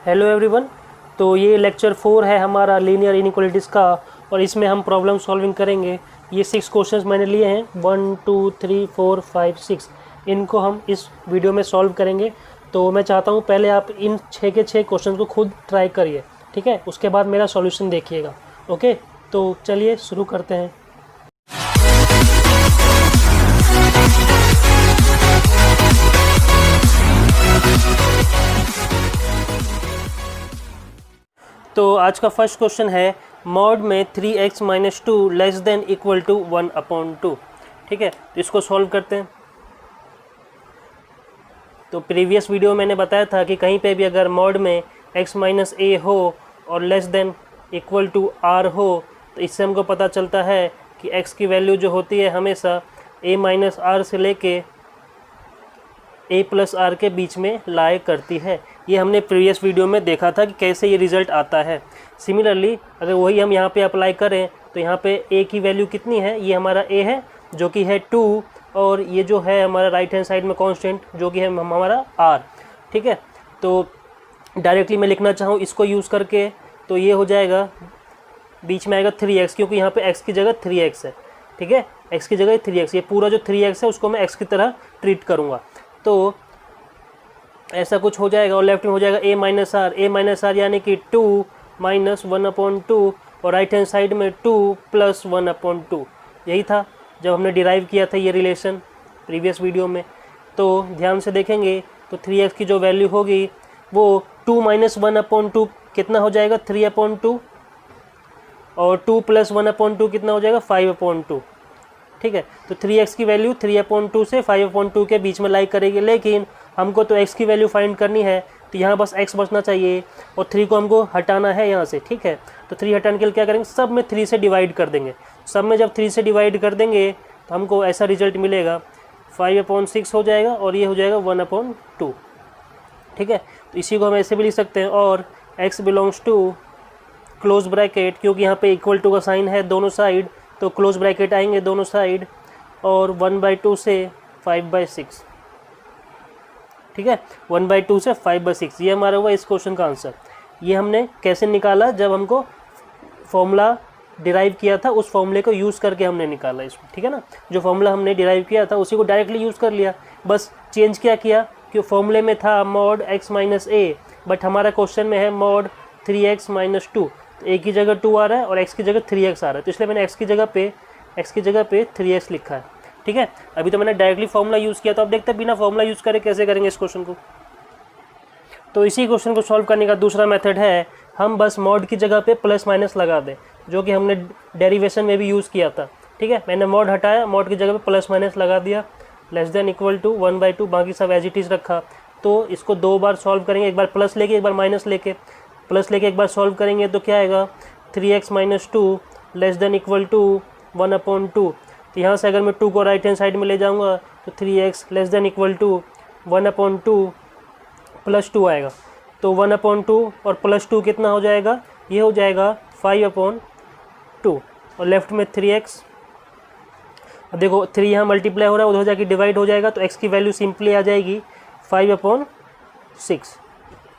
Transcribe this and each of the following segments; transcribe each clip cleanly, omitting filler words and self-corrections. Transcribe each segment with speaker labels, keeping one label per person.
Speaker 1: Hello everyone. तो ये lecture 4 है हमारा लीनियर इनइक्वालिटीज़ का, और इसमें हम प्रॉब्लम सॉल्विंग करेंगे। ये 6 क्वेश्चंस मैंने लिए हैं, 1 2 3 4 5 6। इनको हम इस वीडियो में सॉल्व करेंगे। तो मैं चाहता हूँ पहले आप इन 6 के 6 क्वेश्चन को खुद ट्राई करिए, ठीक है। उसके बाद मेरा सॉल्यूशन देखिएगा। ओके, तो चलिए शुरू करते हैं। तो आज का फर्स्ट क्वेश्चन है, मॉड में 3x minus 2 less than equal to 1/2। ठीक है, तो इसको सॉल्व करते हैं। तो प्रीवियस वीडियो में मैंने बताया था कि कहीं पे भी अगर मॉड में x माइनस ए हो और less than equal to r हो, तो इससे हमको पता चलता है कि x की वैल्यू जो होती है हमेशा a माइनस आर से लेके a प्लस आर के बीच में लाए करती है। ये हमने प्रीवियस वीडियो में देखा था कि कैसे ये रिज़ल्ट आता है। सिमिलरली अगर वही हम यहाँ पे अप्लाई करें तो यहाँ पे a की वैल्यू कितनी है, ये हमारा a है जो कि है 2, और ये जो है हमारा राइट हैंड साइड में कांस्टेंट जो कि है हमारा r। ठीक है, तो डायरेक्टली मैं लिखना चाहूँ इसको यूज़ करके, तो ये हो जाएगा, बीच में आएगा 3x, क्योंकि यहाँ पे x की जगह 3x है। ठीक है, x की जगह 3x, ये पूरा जो 3x है उसको मैं x की तरह ट्रीट करूँगा। तो ऐसा कुछ हो जाएगा, और लेफ्ट में हो जाएगा a माइनस आर यानी कि 2 माइनस 1/2, और राइट हैंड साइड में 2 प्लस 1/2। यही था जब हमने डिराइव किया था ये रिलेशन प्रीवियस वीडियो में। तो ध्यान से देखेंगे तो 3x की जो वैल्यू होगी वो 2 माइनस 1/2 कितना हो जाएगा, 3/2, और 2 प्लस 1/2 कितना हो जाएगा, 5/2। ठीक है, तो 3x की वैल्यू 3/2 से 5/2 के बीच में लाई करेगी, लेकिन हमको तो x की वैल्यू फाइंड करनी है, तो यहाँ बस x बचना चाहिए और 3 को हमको हटाना है यहाँ से। ठीक है, तो 3 हटाने के लिए क्या करेंगे, सब में 3 से डिवाइड कर देंगे। सब में जब 3 से डिवाइड कर देंगे तो हमको ऐसा रिजल्ट मिलेगा, 5/6 हो जाएगा, और ये हो जाएगा 1/2। ठीक है, तो इसी को हम ऐसे भी लिख सकते हैं, और x belongs to close bracket, क्योंकि यहाँ पे इक्वल टू का साइन है दोनों साइड, तो क्लोज ब्रैकेट आएंगे दोनों साइड, और 1/2 से 5/6। ठीक है, 1/2 से 5/6, ये हमारा हुआ इस क्वेश्चन का आंसर। ये हमने कैसे निकाला, जब हमको फॉर्मूला डिराइव किया था उस फॉर्मूले को यूज़ करके हमने निकाला इसमें। ठीक है ना, जो फॉर्मूला हमने डिराइव किया था उसी को डायरेक्टली यूज़ कर लिया, बस चेंज क्या किया कि फॉर्मूले में था mod x minus A, but हमारा क्वेश्चन में है मॉड 3x माइनस 2। तो a की जगह 2 आ रहा है और x की जगह 3x आ रहा है, तो इसलिए मैंने x की जगह पे 3x लिखा है। ठीक है, अभी तो मैंने डायरेक्टली फॉर्मूला यूज़ किया, तो अब देखते हैं बिना फॉर्मूला यूज़ करे कैसे करेंगे इस क्वेश्चन को। तो इसी क्वेश्चन को सॉल्व करने का दूसरा मेथड है, हम बस मॉड की जगह पे प्लस माइनस लगा दें, जो कि हमने डेरिवेशन में भी यूज़ किया था। ठीक है, मैंने मॉड हटाया, मॉड की जगह पे प्लस माइनस लगा दिया, लेस देन इक्वल टू 1/2, बाकी सब एज इट इज़ रखा। तो इसको 2 बार सॉल्व करेंगे, एक बार प्लस लेके एक बार माइनस लेके। प्लस लेके एक बार सॉल्व करेंगे तो क्या आएगा, 3x minus 2 less than equal to 1/2। तो यहाँ से अगर मैं 2 को राइट हैंड साइड में ले जाऊँगा तो 3x less than equal to 1/2 plus 2 आएगा। तो 1/2 और प्लस 2 कितना हो जाएगा, ये हो जाएगा 5/2, और लेफ्ट में 3x। अब देखो 3 यहाँ मल्टीप्लाई हो रहा है, उधर जाके डिवाइड हो जाएगा, तो x की वैल्यू सिंपली आ जाएगी 5/6।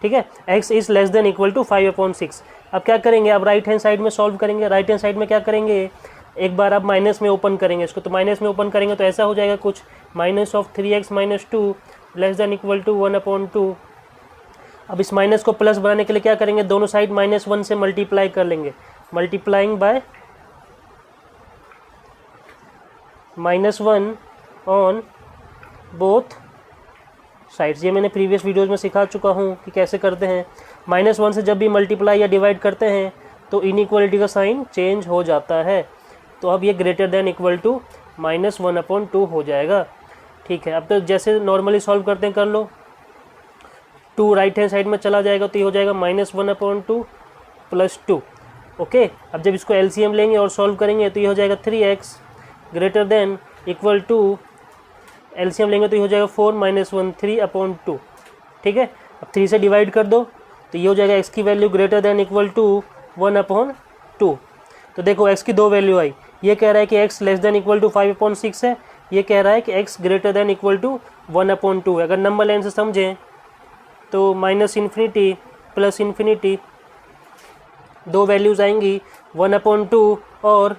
Speaker 1: ठीक है, x is less than equal to 5/6। अब क्या करेंगे, अब राइट हैंड साइड में सॉल्व करेंगे। राइट हैंड साइड में क्या करेंगे, एक बार आप माइनस में ओपन करेंगे इसको, तो माइनस में ओपन करेंगे तो ऐसा हो जाएगा कुछ, minus of 3x minus 2 less than equal to 1/2। अब इस माइनस को प्लस बनाने के लिए क्या करेंगे, दोनों साइड -1 से मल्टीप्लाई कर लेंगे, multiplying by -1 on both sides. ये मैंने प्रीवियस वीडियोज़ में सिखा चुका हूँ कि कैसे करते हैं। -1 से जब भी मल्टीप्लाई या डिवाइड करते हैं तो इनइक्वालिटी का साइन चेंज हो जाता है। तो अब ये ग्रेटर देन इक्वल टू -1/2 हो जाएगा। ठीक है, अब तो जैसे नॉर्मली सॉल्व करते हैं कर लो। 2 राइट हैंड साइड में चला जाएगा तो ये हो जाएगा -1/2 प्लस 2। ओके, अब जब इसको एलसीएम लेंगे और सॉल्व करेंगे तो ये हो जाएगा 3x greater than equal to, LCM लेंगे तो ये हो जाएगा 4 - 1 3/2। ठीक है, अब 3 से डिवाइड कर दो तो ये हो जाएगा x की value greater than equal to 1/2। तो देखो x की 2 वैल्यू आई, ये कह रहा है कि x less than equal to 5/6 है, ये कह रहा है कि x greater than equal to 1/2 है। अगर नंबर लाइन से समझें तो -∞ प्लस इन्फिनिटी, दो वैल्यूज़ आएंगी 1/2 और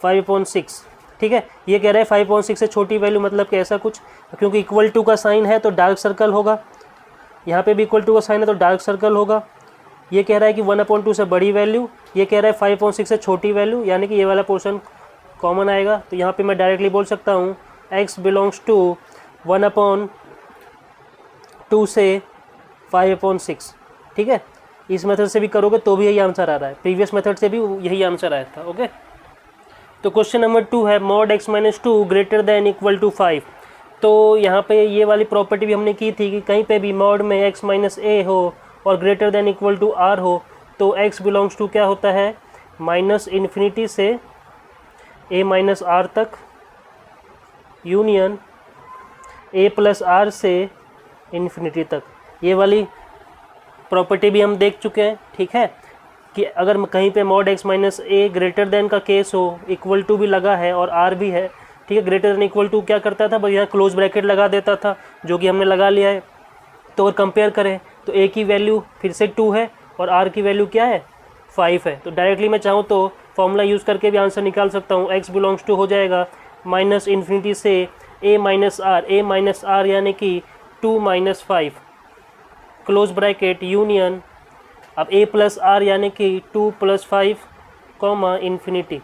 Speaker 1: 5/6। ठीक है, ये कह रहे हैं 5/6 से छोटी वैल्यू, मतलब कि ऐसा कुछ, क्योंकि इक्वल टू का साइन है तो डार्क सर्कल होगा, यहाँ पे भी इक्वल टू का साइन है तो डार्क सर्कल होगा। ये कह रहा है कि 1/2 से बड़ी वैल्यू, ये कह रहा है 5/6 से छोटी वैल्यू, यानी कि ये वाला पोर्शन कॉमन आएगा। तो यहाँ पे मैं डायरेक्टली बोल सकता हूँ x बिलोंग्स टू 1/2 से 5/6। ठीक है, इस मेथड से भी करोगे तो भी यही आंसर आ रहा है, प्रीवियस मेथड से भी यही आंसर आया था। ओके, तो क्वेश्चन नंबर 2 है mod x-2 greater than equal to 5। तो यहाँ पे ये वाली प्रॉपर्टी भी हमने की थी कि कहीं पे भी मॉड में x-a हो और greater than equal to r हो तो x बिलोंग्स टू क्या होता है, -∞ से a - r तक, यूनियन a + r से इन्फिनिटी तक। ये वाली प्रॉपर्टी भी हम देख चुके हैं। ठीक है, कि अगर कहीं पे mod x-a ग्रेटर देन का केस हो, इक्वल टू भी लगा है और r भी है, ठीक है, ग्रेटर देन इक्वल टू क्या करता था, बस यहाँ क्लोज ब्रैकेट लगा देता था, जो कि हमने लगा लिया है। तो अगर कंपेयर करें तो a की वैल्यू फिर से 2 है और r की वैल्यू क्या है, 5 है। तो डायरेक्टली मैं चाहूँ तो फॉर्मूला यूज़ करके भी आंसर निकाल सकता हूँ। x बिलोंग्स टू हो जाएगा -∞ से a - r यानी कि 2 - 5 क्लोज ब्रैकेट यूनियन, अब a + r यानी कि 2 + 5 इन्फिनिटी।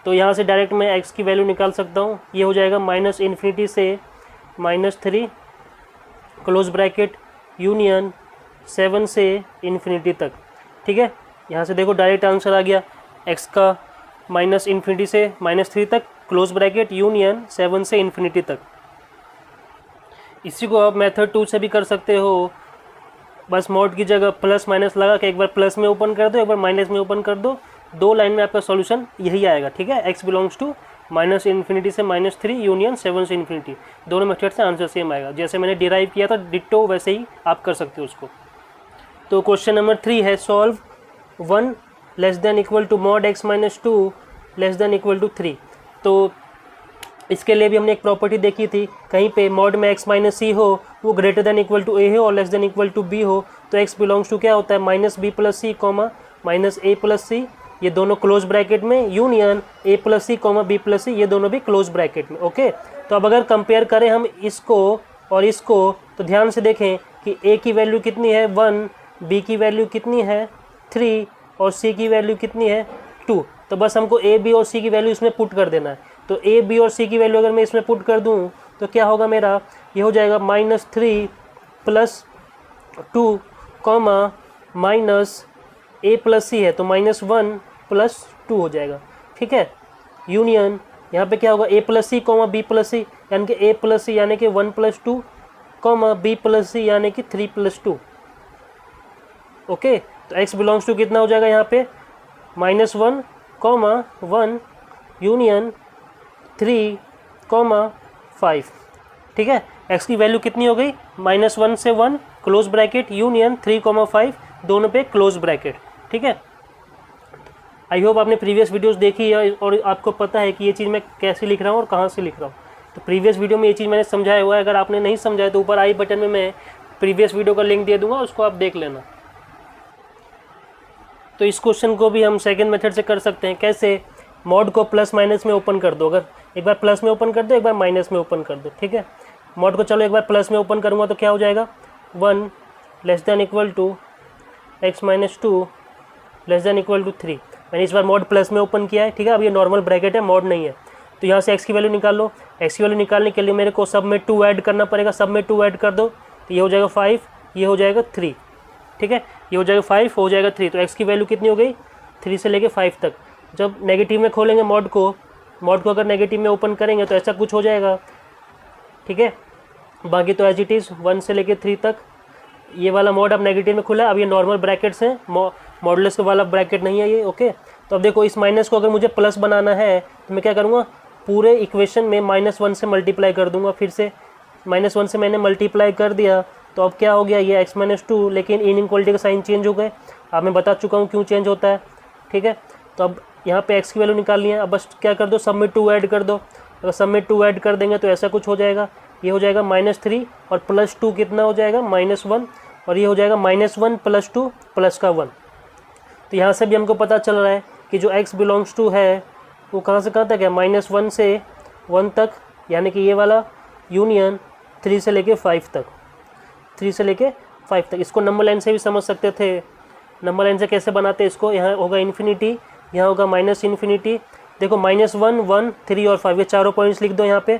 Speaker 1: तो यहाँ से डायरेक्ट मैं x की वैल्यू निकाल सकता हूँ। ये हो जाएगा -∞ से -3 क्लोज ब्रैकेट यूनियन 7 से इन्फिनिटी तक। ठीक है, यहाँ से देखो डायरेक्ट आंसर आ गया, x का -∞ से -3 तक क्लोज ब्रैकेट यूनियन 7 से इन्फिनिटी तक। इसी को आप मेथड 2 से भी कर सकते हो, बस मॉड की जगह प्लस माइनस लगा के एक बार प्लस में ओपन कर दो, एक बार माइनस में ओपन कर दो, दो लाइन में आपका सॉल्यूशन यही आएगा। ठीक है, x बिलोंग्स टू -∞ से -3 यूनियन 7 से इन्फिनिटी, दोनों मेथड से आंसर सेम आएगा। जैसे मैंने डिराइव किया था डिट्टो, वैसे ही आप कर सकते हो उसको। तो क्वेश्चन नंबर 3 है, सॉल्व 1 < mod x-2 < 3। तो इसके लिए भी हमने एक प्रॉपर्टी देखी थी, कहीं पे मॉड में x-c हो, वो greater than equal to a हो और less than equal to b हो, तो x बिलोंग्स टू क्या होता है, -b + c, -a + c, ये दोनों क्लोज ब्रैकेट में, union a + c, b + c, ये दोनों भी क्लोज ब्रैकेट में। ओके, तो अब अगर कंपेयर करें हम इसको और इसको, तो ध्यान से देखें कि a की वैल्यू कितनी है 1, b की वैल्यू कितनी है 3 और c की वैल्यू कितनी है 2। तो बस हमको a, b और c की वैल्यू इसमें पुट कर देना है। तो a, b और c की वैल्यू अगर मैं इसमें पुट कर दूं तो क्या होगा मेरा, ये हो जाएगा -3 + 2, -a + c है तो -1 + 2 हो जाएगा। ठीक है, यूनियन यहाँ पे क्या होगा, a + c, b + c, यानी कि a + c यानी कि 1 + 2, b + c यानी कि 3 + 2। ओके, तो x बिलोंग्स टू कितना हो जाएगा यहाँ पे, -1, 1 यूनियन 3, 5। ठीक है, x की वैल्यू कितनी हो गई, -1 से 1 क्लोज ब्रैकेट यूनियन 3, 5, दोनों पे क्लोज ब्रैकेट। ठीक है, आई होप आपने प्रीवियस वीडियोस देखी है और आपको पता है कि ये चीज़ मैं कैसे लिख रहा हूँ और कहाँ से लिख रहा हूँ। तो प्रीवियस वीडियो में ये चीज़ मैंने समझाया हुआ है, अगर आपने नहीं समझा है तो ऊपर आई बटन में मैं प्रीवियस वीडियो का लिंक दे दूँगा, उसको आप देख लेना। तो इस क्वेश्चन को भी हम सेकंड मेथड से कर सकते हैं। कैसे, मॉड को प्लस माइनस में ओपन कर दो, अगर एक बार प्लस में ओपन कर दो, एक बार माइनस में ओपन कर दो। ठीक है, मॉड को चलो एक बार प्लस में ओपन करूँगा तो क्या हो जाएगा, 1 < x-2 < 3। मैंने इस बार मॉड प्लस में ओपन किया है। ठीक है, अब ये नॉर्मल ब्रैकेट है, मॉड नहीं है। तो यहाँ से x की वैल्यू निकाल लो। x की वैल्यू निकालने के लिए मेरे को सब में 2 ऐड करना पड़ेगा, सब में 2 ऐड कर दो तो ये हो जाएगा 5, ये हो जाएगा 3। ठीक है, ये हो जाएगा 5, हो जाएगा 3। तो x की वैल्यू कितनी हो गई, 3 से लेके 5 तक। जब नेगेटिव में खोलेंगे मॉड को अगर नेगेटिव में ओपन करेंगे तो ऐसा कुछ हो जाएगा। ठीक है, बाकी तो एज इट इज़ 1 से लेके 3 तक। ये वाला मॉड अब नेगेटिव में खुला, अब ये नॉर्मल ब्रैकेट्स हैं, मॉडुलस वाला ब्रैकेट नहीं है ये। ओके, तो अब देखो इस माइनस को अगर मुझे प्लस बनाना है तो मैं क्या करूँगा, पूरे इक्वेशन में -1 से मल्टीप्लाई कर दूंगा। फिर से -1 से मैंने मल्टीप्लाई कर दिया तो अब क्या हो गया, ये x-2, लेकिन इनइक्वालिटी का साइन चेंज हो गए। अब मैं बता चुका हूँ क्यों चेंज होता है। ठीक है, तो अब यहाँ पे x की वैल्यू निकालनी है। अब बस क्या कर दो, सब में 2 ऐड कर दो। अगर सब में 2 ऐड कर देंगे तो ऐसा कुछ हो जाएगा, ये हो जाएगा -3 और +2 कितना हो जाएगा, -1। और ये हो जाएगा -1 + 2 प्लस का 1। तो यहाँ से भी हमको पता चल रहा है कि जो x बिलोंग्स टू है वो कहाँ से कहाँ तक है, -1 से 1 तक, यानी कि ये वाला यूनियन 3 से लेके 5 तक, 3 से लेके 5 तक। इसको नंबर लाइन से भी समझ सकते थे। नंबर लाइन से कैसे बनाते हैं इसको, यहाँ होगा इन्फिनिटी, यहाँ होगा -इन्फिनिटी। देखो -1, 1, 3 और 5, ये चारों पॉइंट्स लिख दो यहाँ पे,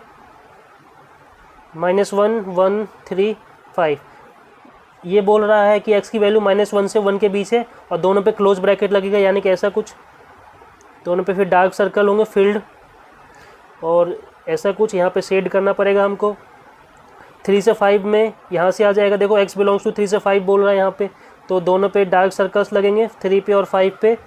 Speaker 1: -1, 1, 3, 5। ये बोल रहा है कि x की वैल्यू -1 से 1 के बीच है और दोनों पे क्लोज ब्रैकेट लगेगा, यानी कि ऐसा कुछ, दोनों पे फिर डार्क सर्कल होंगे फील्ड, और ऐसा कुछ यहाँ पे शेड करना पड़ेगा हमको। 3 से 5 में यहाँ से आ जाएगा, देखो x बिलोंग्स टू 3 से 5 बोल रहा है यहाँ पे, तो दोनों पे डार्क सर्कल्स लगेंगे, 3 पे और 5 पे,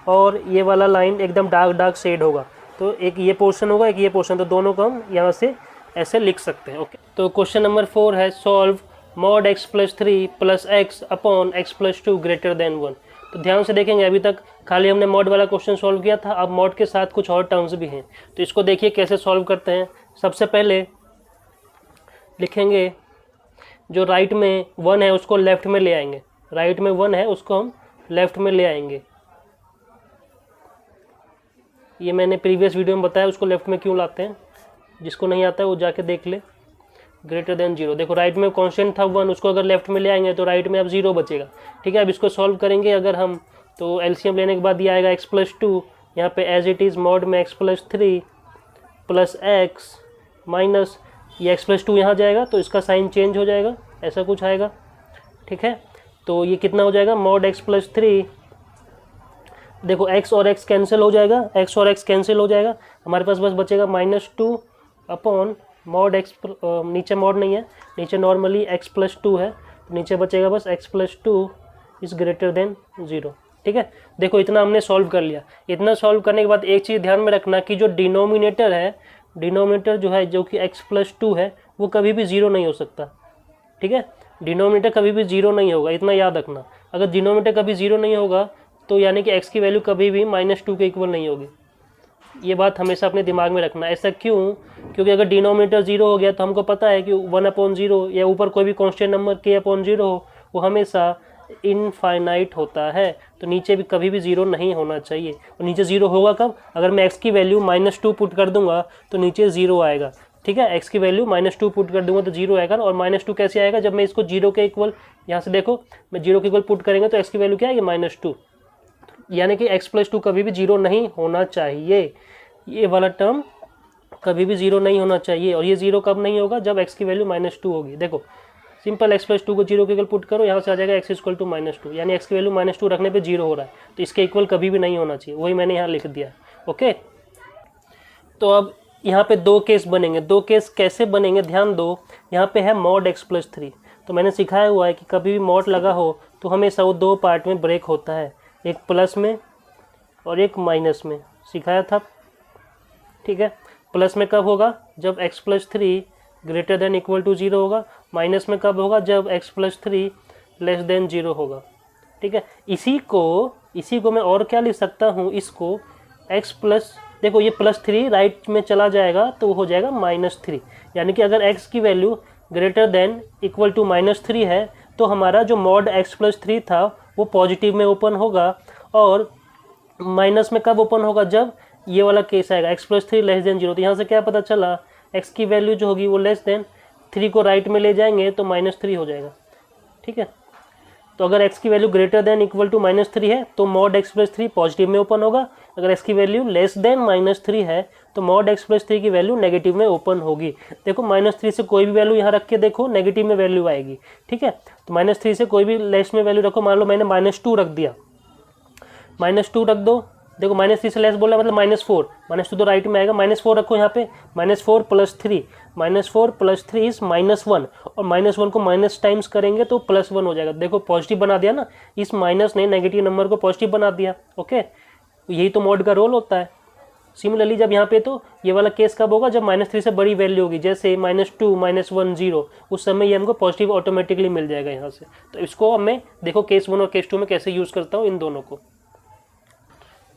Speaker 1: और ये वाला लाइन एकदम डार्क शेड होगा। तो एक ये पोर्शन होगा, एक ये पोर्शन, तो दोनों को हम यहाँ से ऐसे लिख सकते हैं। ओके, तो क्वेश्चन नंबर 4 है solve mod x + 3 + x upon x + 2 greater then 1। तो ध्यान से देखेंगे, अभी तक खाली हमने मॉड वाला क्वेश्चन सॉल्व किया था, अब मॉड के साथ कुछ और टर्म्स भी हैं, तो इसको देखिए कैसे सॉल्व करते हैं। सबसे पहले लिखेंगे जो राइट में 1 है उसको लेफ्ट में ले आएंगे, राइट में 1 है उसको हम लेफ्ट में ले आएंगे। ये मैंने प्रीवियस वीडियो में बताया उसको लेफ्ट में क्यों लाते हैं, जिसको नहीं आता है वो जाके देख ले। ग्रेटर देन 0, देखो राइट में कांस्टेंट था 1, उसको अगर लेफ्ट में ले आएंगे तो राइट में अब 0 बचेगा। ठीक है, अब इसको सॉल्व करेंगे अगर हम, तो एलसीएम लेने के बाद ये आएगा x + 2, यहाँ पे एज इट इज़ मॉड में x + 3 + x माइनस ये x + 2 यहाँ जाएगा तो इसका साइन चेंज हो जाएगा, ऐसा कुछ आएगा। ठीक है, तो ये कितना हो जाएगा, मॉड x + 3, देखो x और x कैंसिल हो जाएगा, x और x कैंसिल हो जाएगा, हमारे पास बस बचेगा -2 अपॉन मॉड x, नीचे मॉड नहीं है, नीचे नॉर्मली x + 2 है, तो नीचे बचेगा बस x + 2 इज़ ग्रेटर देन 0। ठीक है, देखो इतना हमने सॉल्व कर लिया। इतना सॉल्व करने के बाद एक चीज़ ध्यान में रखना कि जो डिनोमिनेटर है, डिनोमिनेटर जो है जो कि x + 2 है, वो कभी भी 0 नहीं हो सकता। ठीक है, डिनोमिनेटर कभी भी 0 नहीं होगा, इतना याद रखना। अगर डिनोमिनेटर कभी 0 नहीं होगा तो यानी कि x की वैल्यू कभी भी -2 के इक्वल नहीं होगी। ये बात हमेशा अपने दिमाग में रखना। ऐसा क्यों, क्योंकि अगर डिनोमिनेटर 0 हो गया तो हमको पता है कि 1/0 या ऊपर कोई भी कांस्टेंट नंबर k/0 हो, वो हमेशा इनफाइनाइट होता है, तो नीचे भी कभी भी 0 नहीं होना चाहिए। और नीचे 0 होगा कब, अगर मैं x की वैल्यू -2 पुट कर दूंगा तो नीचे 0 आएगा। ठीक है, x की वैल्यू -2 पुट कर दूंगा तो 0 आएगा, और -2 कैसे आएगा, जब मैं इसको 0 के इक्वल, यहाँ से देखो मैं 0 के इक्वल पुट करेंगे तो x की वैल्यू क्या आएगी, -2, यानी कि x + 2 कभी भी 0 नहीं होना चाहिए। ये वाला टर्म कभी भी 0 नहीं होना चाहिए, और ये 0 कब नहीं होगा, जब x की वैल्यू -2 होगी। देखो सिंपल x + 2 को 0 के इक्वल पुट करो, यहाँ से आ जाएगा x = -2, यानी x की वैल्यू -2 रखने पे 0 हो रहा है, तो इसके इक्वल कभी भी नहीं होना चाहिए, वही मैंने यहाँ लिख दिया। ओके, तो अब यहाँ पे 2 केस बनेंगे। 2 केस कैसे बनेंगे, ध्यान दो। यहाँ पे है मॉड x + 3, तो मैंने सिखाया हुआ है कि कभी भी मॉड लगा हो तो हमेशा वो 2 पार्ट में ब्रेक होता है, एक प्लस में और एक माइनस में, सिखाया था। ठीक है, प्लस में कब होगा, जब x + 3 greater than equal to 0 होगा, माइनस में कब होगा, जब x + 3 लेस देन 0 होगा। ठीक है, इसी को मैं और क्या लिख सकता हूँ, इसको x+, देखो ये +3 राइट में चला जाएगा तो हो जाएगा -3, यानी कि अगर x की value greater than equal to -3 है तो हमारा जो मॉड x + 3 था वो पॉजिटिव में ओपन होगा, और माइनस में कब ओपन होगा, जब ये वाला केस आएगा x + 3 लेस देन 0। तो यहाँ से क्या पता चला, x की वैल्यू जो होगी वो लेस देन 3 को राइट में ले जाएंगे तो -3 हो जाएगा। ठीक है, तो अगर x की value greater than equal to -3 है तो मॉड x + 3 पॉजिटिव में ओपन होगा, अगर x की वैल्यू लेस देन -3 है तो मॉड x + 3 की वैल्यू नेगेटिव में ओपन होगी। देखो -3 से कोई भी वैल्यू यहाँ रख के देखो, नेगेटिव में वैल्यू आएगी। ठीक है, तो -3 से कोई भी लेस में वैल्यू रखो, मान लो मैंने -2 रख दिया, -2 रख दो, देखो -3 से लेस बोला मतलब -4, -2 तो राइट में आएगा, -4 रखो यहाँ पे, -4 + 3, -4 + 3 इज -1, और -1 को माइनस टाइम्स करेंगे तो +1 हो जाएगा। देखो पॉजिटिव बना दिया ना, इस माइनस ने नेगेटिव नंबर को पॉजिटिव बना दिया। ओके, यही तो मॉड का रोल होता है। सिमिलरली जब यहाँ पे, तो ये वाला केस कब होगा, जब -3 से बड़ी वैल्यू होगी, जैसे -2, -1, 0, उस समय ये हमको पॉजिटिव ऑटोमेटिकली मिल जाएगा यहाँ से। तो इसको अब मैं देखो केस 1 और केस 2 में कैसे यूज़ करता हूँ इन दोनों को।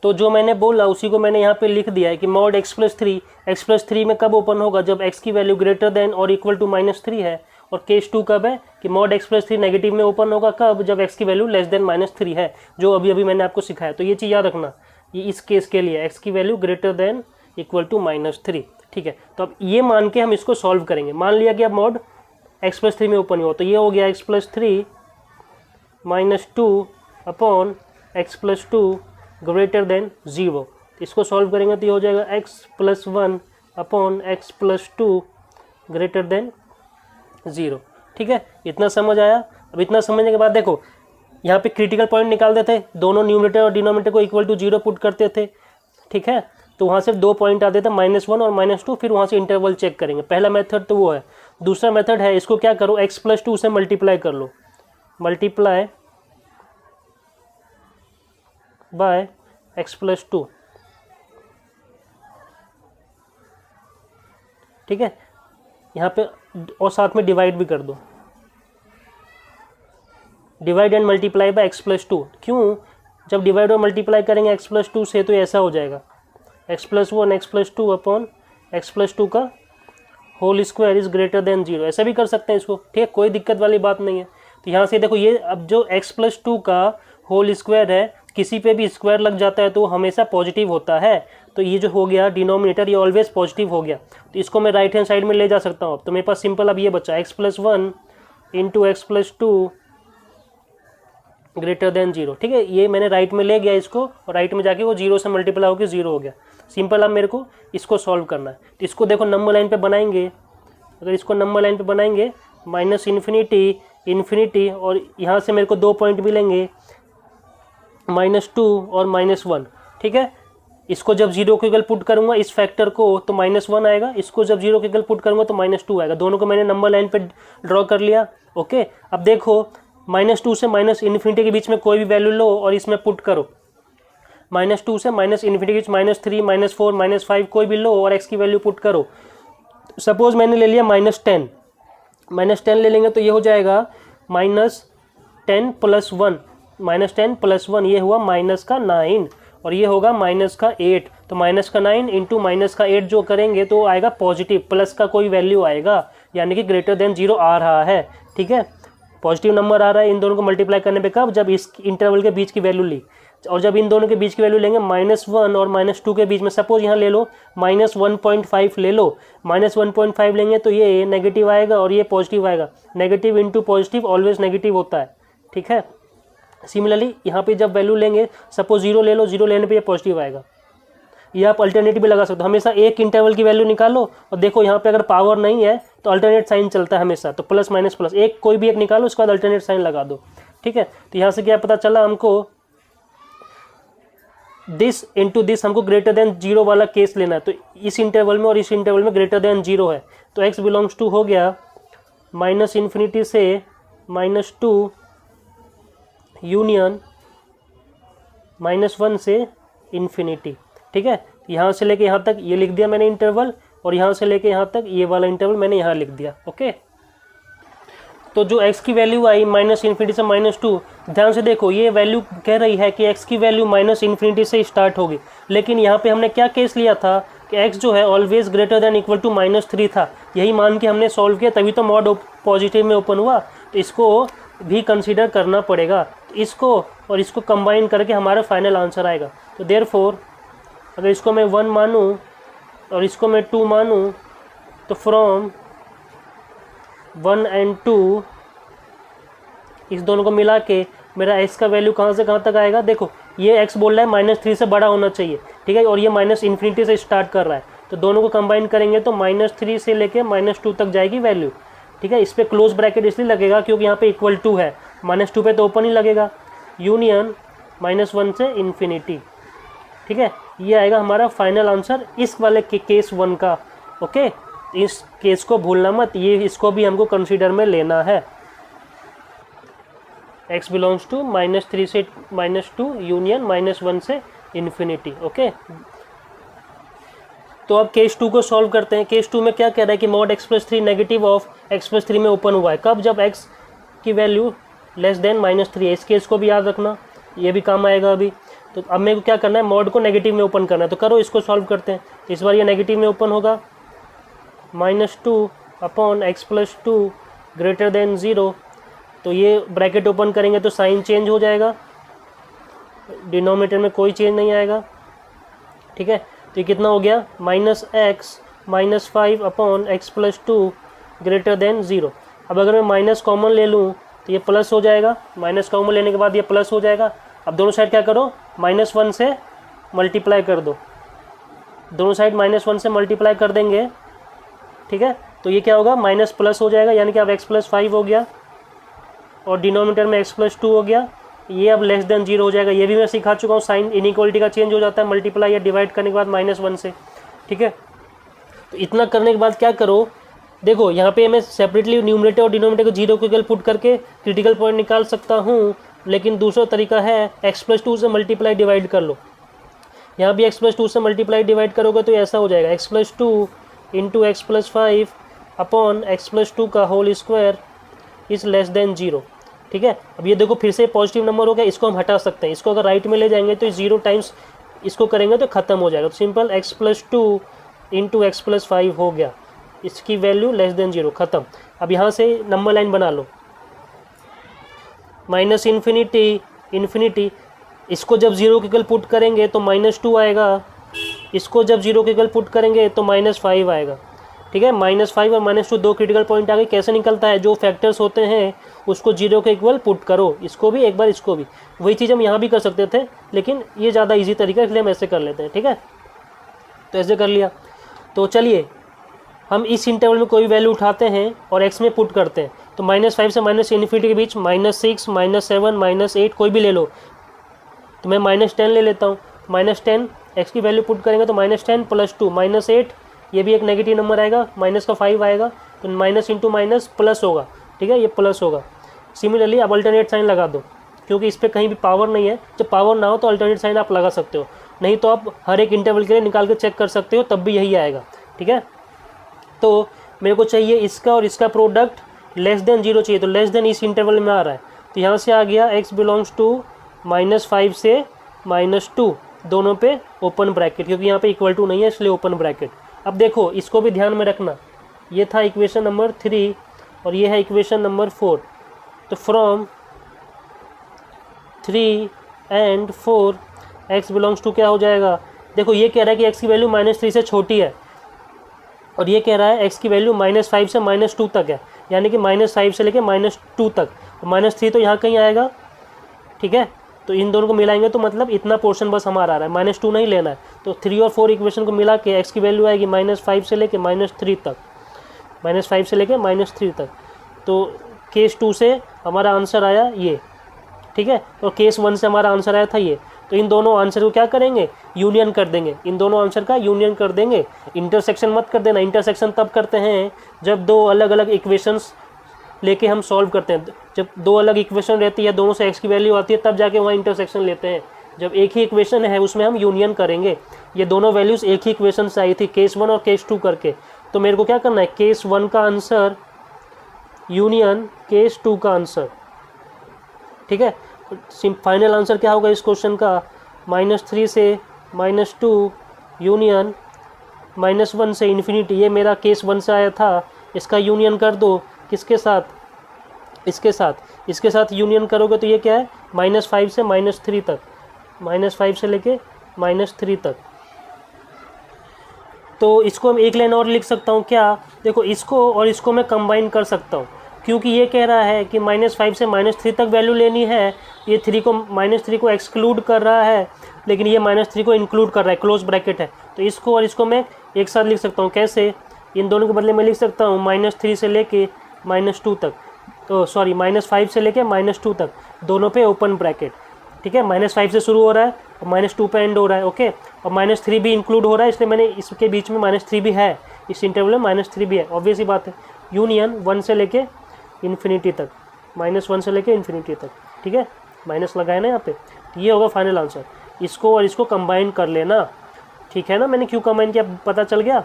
Speaker 1: तो जो मैंने बोला उसी को मैंने यहाँ पे लिख दिया है कि मॉड x + 3 में कब ओपन होगा, जब x की वैल्यू ग्रेटर देन और इक्वल टू -3 है, और केस 2 कब है कि मॉड x प्लस 3 नेगेटिव में ओपन होगा, कब, जब x की वैल्यू लेस देन -3 है, जो अभी अभी मैंने आपको सिखाया। तो ये चीज़ याद रखना, ये इस केस के लिए x की value greater than equal to -3, ठीक है। तो अब ये मान के हम इसको सॉल्व करेंगे। मान लिया कि अब मॉड x प्लस 3 में ओपन हुआ, तो ये हो गया x plus 3 -2 upon x plus 2 greater than 0। इसको सॉल्व करेंगे तो ये हो जाएगा x plus 1 upon x plus 2 greater than 0, ठीक है। इतना समझ आया। अब इतना समझने के बाद देखो यहाँ पे क्रिटिकल पॉइंट निकाल देते, दोनों न्यूमरेटर और डिनोमिनेटर को इक्वल टू 0 पुट करते थे, ठीक है। तो वहाँ सिर्फ 2 पॉइंट आते थे, -1 और -2, फिर वहाँ से इंटरवल चेक करेंगे। पहला मेथड तो वो है। दूसरा मेथड है, इसको क्या करो, x प्लस 2 से मल्टीप्लाई कर लो, मल्टीप्लाई बाय x प्लस 2, ठीक है। यहाँ पे और साथ में डिवाइड भी कर दो, divide and multiply by x plus 2। क्यों, जब डिवाइड और मल्टीप्लाई करेंगे x प्लस 2 से तो ऐसा हो जाएगा x plus 1 x plus 2 upon x plus 2 का whole square is greater than 0। ऐसा भी कर सकते हैं इसको, ठीक है, कोई दिक्कत वाली बात नहीं है। तो यहाँ से देखो ये अब जो x प्लस 2 का होल स्क्वायर है, किसी पे भी स्क्वायर लग जाता है तो हमेशा पॉजिटिव होता है। तो ये जो हो गया डिनोमिनेटर, ये ऑलवेज पॉजिटिव हो गया। तो इसको मैं राइट हैंड साइड में ले जा सकता हूँ। तो मेरे पास सिंपल अब ये बचा x plus 1 into x plus 2 greater than 0, ठीक है। ये मैंने राइट में ले गया इसको, और राइट में जाके वो 0 से मल्टीप्लाई होकर 0 हो गया। सिंपल अब मेरे को इसको सॉल्व करना है। तो इसको देखो नंबर लाइन पे बनाएंगे, अगर इसको नंबर लाइन पे बनाएंगे माइनस इन्फिनिटी इन्फिनिटी, और यहाँ से मेरे को 2 पॉइंट मिलेंगे -2 और -1, ठीक है। इसको जब 0 के इक्वल पुट करूंगा इस फैक्टर को तो -1 आएगा, इसको जब 0 के इक्वल पुट करूंगा तो -2 आएगा। दोनों को मैंने नंबर लाइन पे ड्रॉ कर लिया, ओके। अब देखो -2 से माइनस इन्फिनिटी के बीच में कोई भी वैल्यू लो और इसमें पुट करो। -2 से माइनस इन्फिनिटी के बीच -3 -4 -5 कोई भी लो और x की वैल्यू पुट करो। सपोज मैंने ले लिया -10, -10 ले लेंगे तो ये हो जाएगा -10 प्लस 1, -10 प्लस 1 ये हुआ -9, और ये होगा -8। तो -9 इंटू -8 जो करेंगे तो आएगा पॉजिटिव, प्लस का कोई वैल्यू आएगा, यानी कि ग्रेटर देन 0 आ रहा है, ठीक है। पॉजिटिव नंबर आ रहा है इन दोनों को मल्टीप्लाई करने पे, कब, जब इस इंटरवल के बीच की वैल्यू ली। और जब इन दोनों के बीच की वैल्यू लेंगे -1 और -2 के बीच में, सपोज यहाँ ले लो -1.5 ले लो, -1.5 लेंगे तो ये नेगेटिव आएगा और ये पॉजिटिव आएगा। Negative into positive always negative होता है, ठीक है। सिमिलरली यहाँ पे जब वैल्यू लेंगे, सपोज 0 ले लो, 0 लेने पे ये पॉजिटिव आएगा। ये आप अल्टरनेटिव भी लगा सकते हो, हमेशा एक इंटरवल की वैल्यू निकालो और देखो यहाँ पे अगर पावर नहीं है तो अल्टरनेट साइन चलता है हमेशा, तो प्लस माइनस प्लस, एक कोई भी एक निकालो उसके बाद अल्टरनेट साइन लगा दो, ठीक है। तो यहाँ से क्या पता चला हमको, दिस इंटू दिस हमको ग्रेटर देन 0 वाला केस लेना है। तो इस इंटरवल में और इस इंटरवल में ग्रेटर देन 0 है, तो x बिलोंग्स टू हो गया -इन्फिनिटी से -2 यूनियन -1 से इन्फिनिटी, ठीक है। यहाँ से लेके यहाँ तक ये लिख दिया मैंने इंटरवल, और यहाँ से लेके यहाँ तक ये वाला इंटरवल मैंने यहाँ लिख दिया, ओके। तो जो x की वैल्यू आई -इन्फिनिटी से -2, ध्यान से देखो ये वैल्यू कह रही है कि x की वैल्यू -इन्फिनिटी से स्टार्ट होगी, लेकिन यहाँ पे हमने क्या केस लिया था कि x जो है always greater than equal to -3 था। यही मान के हमने सॉल्व किया, तभी तो मॉड पॉजिटिव में ओपन हुआ। तो इसको भी कंसीडर करना पड़ेगा, तो इसको और इसको कंबाइन करके हमारा फाइनल आंसर आएगा। तो देयरफॉर अगर इसको मैं 1 मानूँ और इसको मैं 2 मानूँ, तो फ्रॉम 1 and 2 इस दोनों को मिला के मेरा x का वैल्यू कहाँ से कहाँ तक आएगा। देखो ये x बोल रहा है -3 से बड़ा होना चाहिए, ठीक है, और ये -इन्फिनिटी से स्टार्ट कर रहा है। तो दोनों को कंबाइन करेंगे तो -3 से लेके -2 तक जाएगी वैल्यू, ठीक है। इस पर क्लोज ब्रैकेट इसलिए लगेगा क्योंकि यहाँ पे =2 है, -2 पे तो ओपन ही लगेगा, यूनियन -1 से इन्फिनिटी, ठीक है। ये आएगा हमारा फाइनल आंसर इस वाले केस 1 का, ओके। इस केस को भूलना मत, ये इसको भी हमको कंसीडर में लेना है। x बिलोंग्स टू -3 से -2 यूनियन -1 से इन्फिनिटी, ओके। तो अब केस 2 को सॉल्व करते हैं। केस 2 में क्या कह रहा है कि mod x+3 negative of x+3 में ओपन हुआ है, कब, जब x की वैल्यू लेस देन -3 है। इस केस को भी याद रखना, ये भी काम आएगा अभी। तो अब मेरे को क्या करना है, मॉड को नेगेटिव में ओपन करना है। तो करो, इसको सॉल्व करते हैं। इस बार ये नेगेटिव में ओपन होगा, -2 अपॉन x+2 ग्रेटर देन 0, तो ये ब्रैकेट ओपन करेंगे तो साइन चेंज हो जाएगा, डिनोमिनेटर में कोई चेंज नहीं आएगा, ठीक है। तो ये कितना हो गया, -x -5 upon x + 2 greater than 0। अब अगर मैं माइनस कॉमन ले लूँ तो ये प्लस हो जाएगा, माइनस कॉमन लेने के बाद ये प्लस हो जाएगा। अब दोनों साइड क्या करो, -1 से मल्टीप्लाई कर दो, दोनों साइड -1 से मल्टीप्लाई कर देंगे, ठीक है। तो ये क्या होगा, माइनस प्लस हो जाएगा, यानी कि अब x + 5 हो गया और डिनोमिनेटर में x + 2 हो गया, ये अब लेस देन 0 हो जाएगा। ये भी मैं सिखा चुका हूँ, साइन इनइक्वालिटी का चेंज हो जाता है मल्टीप्लाई या डिवाइड करने के बाद -1 से, ठीक है। तो इतना करने के बाद क्या करो, देखो यहाँ पे मैं सेपरेटली न्यूमरेटर और डिनोमिनेटर को 0 के इक्वल पुट करके क्रिटिकल पॉइंट निकाल सकता हूँ, लेकिन दूसरा तरीका है x + 2 से मल्टीप्लाई डिवाइड कर लो। यहाँ भी x + 2 से मल्टीप्लाई डिवाइड करोगे तो ऐसा हो जाएगा, x + 2 into x + 5 upon x + 2 का whole square is less than 0, ठीक है। अब ये देखो फिर से पॉजिटिव नंबर हो गया, इसको हम हटा सकते हैं, इसको अगर राइट में ले जाएंगे तो 0 टाइम्स इसको करेंगे तो ख़त्म हो जाएगा। तो सिंपल x + 2 इंटू x + 5 हो गया, इसकी वैल्यू लेस देन 0, ख़त्म। अब यहाँ से नंबर लाइन बना लो, -∞ इन्फिनिटी, इसको जब 0 के इक्वल पुट करेंगे तो -2 आएगा, इसको जब 0 के इक्वल पुट करेंगे तो -5 आएगा, ठीक है। -5 और -2 दो क्रिटिकल पॉइंट आ गए। कैसे निकलता है, जो फैक्टर्स होते हैं उसको 0 के इक्वल पुट करो, इसको भी एक बार इसको भी। वही चीज़ हम यहाँ भी कर सकते थे, लेकिन ये ज़्यादा ईजी तरीका है, इसलिए हम ऐसे कर लेते हैं, ठीक है। तो ऐसे कर लिया। तो चलिए हम इस इंटरवल में कोई वैल्यू उठाते हैं और x में पुट करते हैं। तो -5 से -∞ के बीच -6 -7 -8 कोई भी ले लो, तो मैं -10 ले लेता हूँ। -10 x की वैल्यू पुट करेंगे तो -10 + 2 -8, ये भी एक नेगेटिव नंबर आएगा, माइनस का 5 आएगा, तो माइनस इंटू माइनस प्लस होगा, ठीक है, ये प्लस होगा। सिमिलरली अब अल्टरनेट साइन लगा दो, क्योंकि इस पर कहीं भी पावर नहीं है। जब पावर ना हो तो अल्टरनेट साइन आप लगा सकते हो, नहीं तो आप हर एक इंटरवल के लिए निकाल के चेक कर सकते हो, तब भी यही आएगा, ठीक है। तो मेरे को चाहिए इसका और इसका प्रोडक्ट लेस देन 0 चाहिए, तो लेस देन इस इंटरवल में आ रहा है, तो यहाँ से आ गया x बिलोंग्स टू -5 से -2, दोनों पे ओपन ब्रैकेट, क्योंकि यहाँ पे इक्वल टू नहीं है इसलिए ओपन ब्रैकेट। अब देखो इसको भी ध्यान में रखना, ये था इक्वेशन नंबर 3 और ये है इक्वेशन नंबर 4। तो from 3 and 4 x belongs to क्या हो जाएगा, देखो ये कह रहा है कि x की वैल्यू -3 से छोटी है और ये कह रहा है x की वैल्यू -5 से -2 तक है, यानी कि -5 से लेके -2 तक। -3 तो यहाँ कहीं आएगा, ठीक है। तो इन दोनों को मिलाएंगे तो मतलब इतना पोर्शन बस हमारा आ रहा है, -2 नहीं लेना है। तो 3 और 4 इक्वेशन को मिला के x की वैल्यू आएगी -5 से लेके -3 तक, -5 से लेके -3 तक। तो केस 2 से हमारा आंसर आया ये, ठीक है, और केस 1 से हमारा आंसर आया था ये। तो इन दोनों आंसर को क्या करेंगे, यूनियन कर देंगे, इन दोनों आंसर का यूनियन कर देंगे। इंटरसेक्शन मत कर देना, इंटरसेक्शन तब करते हैं जब दो अलग अलग इक्वेशंस लेके हम सॉल्व करते हैं। जब दो अलग इक्वेशन रहती है, दोनों से x की वैल्यू आती है, तब जाके वहाँ इंटरसेक्शन लेते हैं। जब एक ही इक्वेशन है उसमें हम यूनियन करेंगे। ये दोनों वैल्यूज़ एक ही इक्वेशन से आई थी, केस 1 और केस 2 करके। तो मेरे को क्या करना है, केस 1 का आंसर यूनियन केस 2 का आंसर, ठीक है। फाइनल आंसर क्या होगा इस क्वेश्चन का, -3 से -2 यूनियन -1 से इन्फिनिटी। ये मेरा केस 1 से आया था, इसका यूनियन कर दो किसके साथ, इसके साथ, इसके साथ यूनियन करोगे तो ये क्या है, -5 से -3 तक, -5 से लेके -3 तक। तो इसको हम एक लाइन और लिख सकता हूँ क्या, देखो इसको और इसको मैं कंबाइन कर सकता हूँ, क्योंकि ये कह रहा है कि -5 से -3 तक वैल्यू लेनी है। ये -3 को एक्सक्लूड कर रहा है, लेकिन ये -3 को इंक्लूड कर रहा है, क्लोज ब्रैकेट है। तो इसको और इसको मैं एक साथ लिख सकता हूँ, कैसे, इन दोनों के बदले में लिख सकता हूँ -3 से लेके -2 तक, तो सॉरी -5 से लेके -2 तक, दोनों पे ओपन ब्रैकेट, ठीक है। -5 से शुरू हो रहा है और -2 पे एंड हो रहा है, ओके। और -3 भी इंक्लूड हो रहा है, इसलिए मैंने इसके बीच में -3 भी है, इस इंटरवल में -3 भी है, ऑब्वियस ही बात है। यूनियन 1 से लेके इन्फिनिटी तक, -1 से लेके इन्फिनिटी तक, ठीक है, माइनस लगाए ना यहाँ पे। ये होगा फाइनल आंसर। इसको और इसको कंबाइन कर लेना, ठीक है ना। मैंने क्यों कंबाइन किया पता चल गया,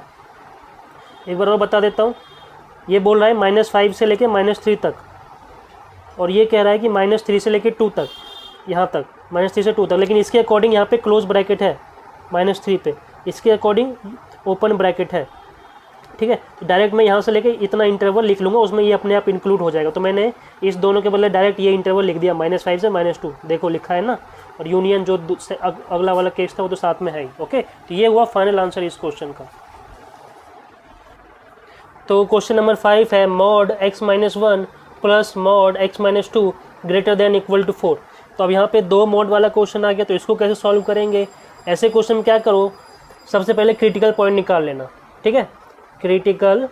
Speaker 1: एक बार और बता देता हूँ। ये बोल रहा है -5 से लेके -3 तक, और ये कह रहा है कि -3 से लेके 2 तक, यहाँ तक -3 से 2 तक, लेकिन इसके अकॉर्डिंग यहाँ पे क्लोज ब्रैकेट है -3 पे, इसके अकॉर्डिंग ओपन ब्रैकेट है, ठीक है। तो डायरेक्ट मैं यहाँ से लेके इतना इंटरवल लिख लूँगा, उसमें ये अपने आप इंक्लूड हो जाएगा। तो मैंने इस दोनों के बदले डायरेक्ट ये इंटरवल लिख दिया -5 से -2, देखो लिखा है ना। और यूनियन जो अगला वाला केस था वो तो साथ में है ही। ओके, तो ये हुआ फाइनल आंसर इस क्वेश्चन का। तो क्वेश्चन नंबर 5 है mod x-1 plus mod x-2 greater than equal to 4। तो अब यहाँ पे 2 मॉड वाला क्वेश्चन आ गया, तो इसको कैसे सॉल्व करेंगे। ऐसे क्वेश्चन में क्या करो, सबसे पहले क्रिटिकल पॉइंट निकाल लेना, ठीक है। क्रिटिकल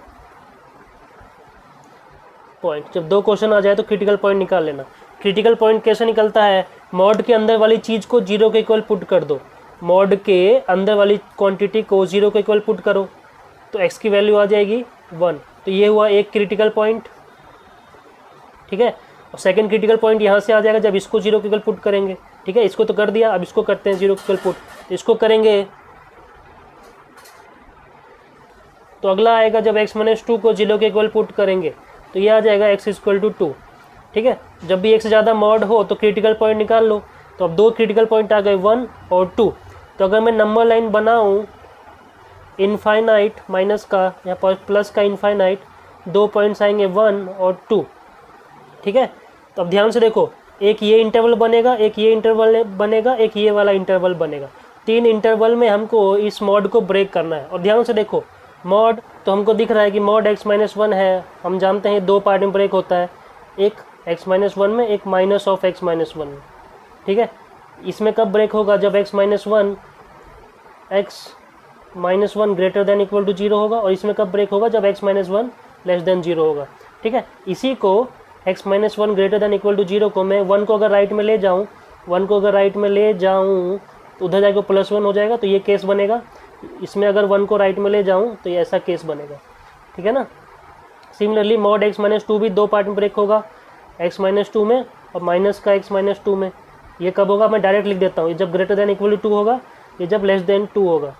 Speaker 1: पॉइंट, जब 2 क्वेश्चन आ जाए तो क्रिटिकल पॉइंट निकाल लेना। क्रिटिकल पॉइंट कैसे निकलता है, मॉड के अंदर वाली चीज़ को 0 के इक्वल पुट कर दो, मॉड के अंदर वाली क्वांटिटी को 0 के इक्वल पुट करो, तो x की वैल्यू आ जाएगी 1। तो ये हुआ एक क्रिटिकल पॉइंट, ठीक है। और सेकंड क्रिटिकल पॉइंट यहाँ से आ जाएगा जब इसको 0 के इक्वल पुट करेंगे, ठीक है। इसको तो कर दिया, अब इसको करते हैं 0 के इक्वल पुट। इसको करेंगे तो अगला आएगा जब x-2 को 0 के इक्वल पुट करेंगे तो ये आ जाएगा x = 2, ठीक है। जब भी एक से ज़्यादा मॉड हो तो क्रिटिकल पॉइंट निकाल लो। तो अब 2 क्रिटिकल पॉइंट आ गए, 1 और 2। तो अगर मैं नंबर लाइन बनाऊँ इनफाइनाइट माइनस का या प्लस का इनफाइनाइट, 2 पॉइंट्स आएंगे 1 और 2, ठीक है। तो अब ध्यान से देखो, एक ये इंटरवल बनेगा, एक ये इंटरवल बनेगा, एक ये वाला इंटरवल बनेगा। 3 इंटरवल में हमको इस मॉड को ब्रेक करना है। और ध्यान से देखो, मॉड तो हमको दिख रहा है कि मॉड x-1 है, हम जानते हैं 2 पार्ट में ब्रेक होता है, एक x-1 में, एक माइनस ऑफ x-1 में, ठीक है। इसमें कब ब्रेक होगा, जब x-1 greater than equal to 0 होगा। और इसमें कब ब्रेक होगा, जब x-1 लेस देन 0 होगा, ठीक है। इसी को x-1 greater than equal to 0 को मैं 1 को अगर राइट में ले जाऊँ, 1 को अगर राइट में ले जाऊँ तो उधर जाकर +1 हो जाएगा, तो ये केस बनेगा। इसमें अगर 1 को राइट में ले जाऊँ तो ये ऐसा केस बनेगा, ठीक है ना। सिमिलरली मॉड x-2 भी 2 पार्ट में ब्रेक होगा, x-2 में और माइनस का x-2 में। ये कब होगा, मैं डायरेक्ट लिख देता हूँ, ये जब ग्रेटर देन इक्वल टू 2 होगा, ये जब लेस देन 2 होगा,